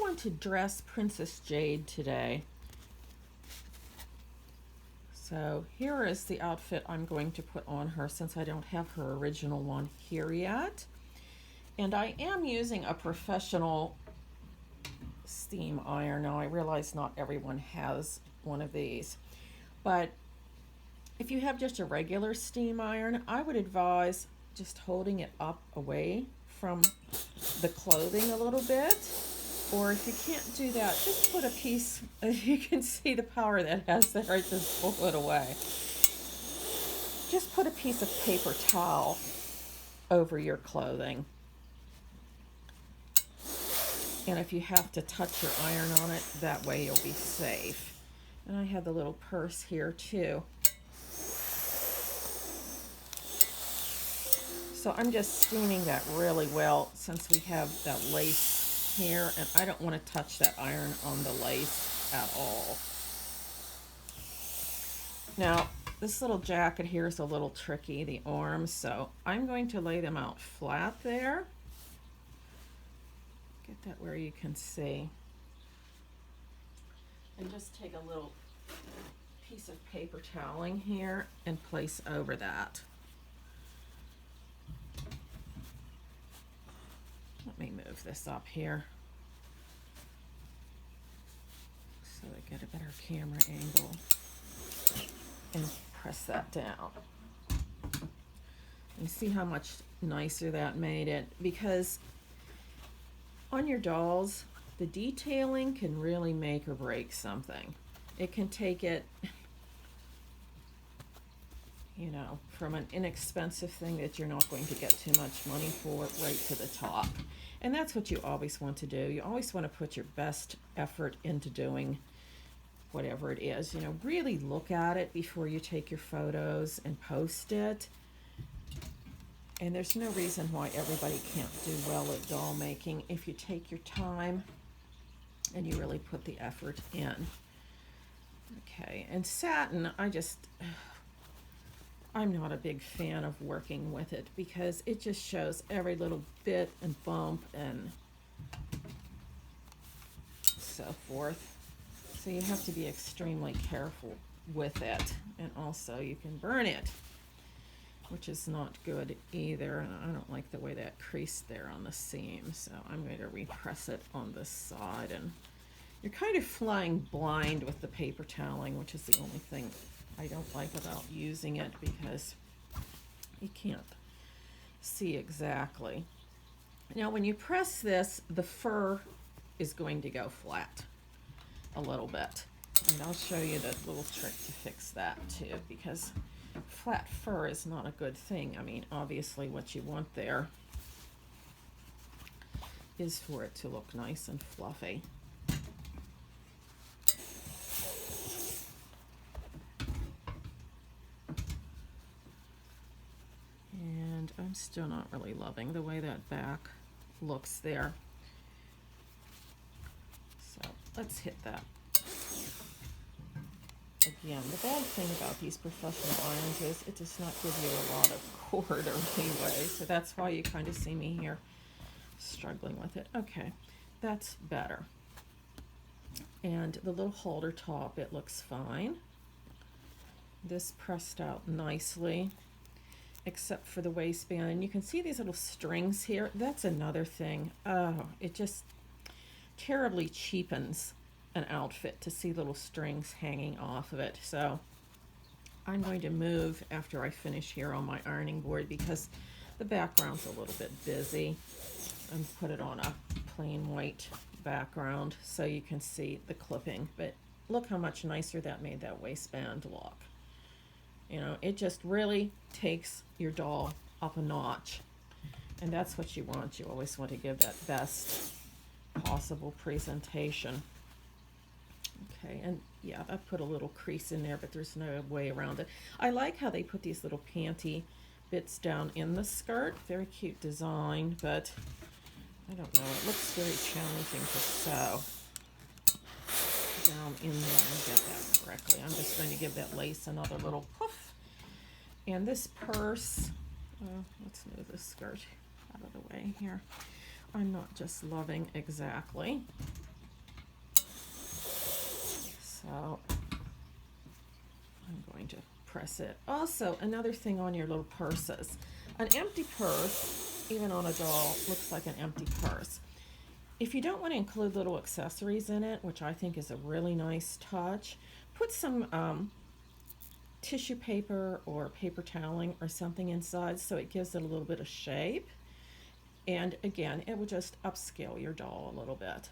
want to dress Princess Jade today. So here is the outfit I'm going to put on her since I don't have her original one here yet. And I am using a professional steam iron. Now I realize not everyone has one of these, but if you have just a regular steam iron, I would advise just holding it up away from the clothing a little bit. Or if you can't do that, just put a piece, you can see the power that has there, I just pull it away. Just put a piece of paper towel over your clothing. And if you have to touch your iron on it, that way you'll be safe. And I have the little purse here too. So I'm just steaming that really well since we have that lace here, and I don't want to touch that iron on the lace at all. Now, this little jacket here is a little tricky, the arms, so I'm going to lay them out flat there. Get that where you can see. And just take a little piece of paper toweling here and place over that. Let me move this up here so I get a better camera angle and press that down. And see how much nicer that made it, because on your dolls, the detailing can really make or break something. It can take it, you know, from an inexpensive thing that you're not going to get too much money for right to the top. And that's what you always want to do. You always want to put your best effort into doing whatever it is. You know, really look at it before you take your photos and post it. And there's no reason why everybody can't do well at doll making if you take your time and you really put the effort in. Okay, and satin, I'm not a big fan of working with it because it just shows every little bit and bump and so forth. So you have to be extremely careful with it. And also you can burn it, which is not good either. And I don't like the way that creased there on the seam. So I'm going to repress it on this side. And you're kind of flying blind with the paper toweling, which is the only thing I don't like about using it, because you can't see exactly. Now when you press this, the fur is going to go flat a little bit. And I'll show you the little trick to fix that too, because flat fur is not a good thing. I mean, obviously what you want there is for it to look nice and fluffy. And I'm still not really loving the way that back looks there. So let's hit that. Again, the bad thing about these professional irons is it does not give you a lot of cord or leeway. So that's why you kind of see me here struggling with it. Okay, that's better. And the little halter top, it looks fine. This pressed out nicely, except for the waistband. And you can see these little strings here. That's another thing. Oh, it just terribly cheapens an outfit to see little strings hanging off of it. So I'm going to move after I finish here on my ironing board because the background's a little bit busy, and put it on a plain white background so you can see the clipping. But look how much nicer that made that waistband look. You know, it just really takes your doll up a notch. And that's what you want. You always want to give that best possible presentation. Okay, and yeah, I put a little crease in there, but there's no way around it. I like how they put these little panty bits down in the skirt. Very cute design, but I don't know, it looks very challenging to sew down in there and get that correctly. I'm just going to give that lace another little poof. And this purse, let's move this skirt out of the way here. I'm not just loving exactly So I'm going to press it. Also, another thing on your little purses. An empty purse, even on a doll, looks like an empty purse. If you don't want to include little accessories in it, which I think is a really nice touch, put some tissue paper or paper toweling or something inside so it gives it a little bit of shape. And again, it will just upscale your doll a little bit.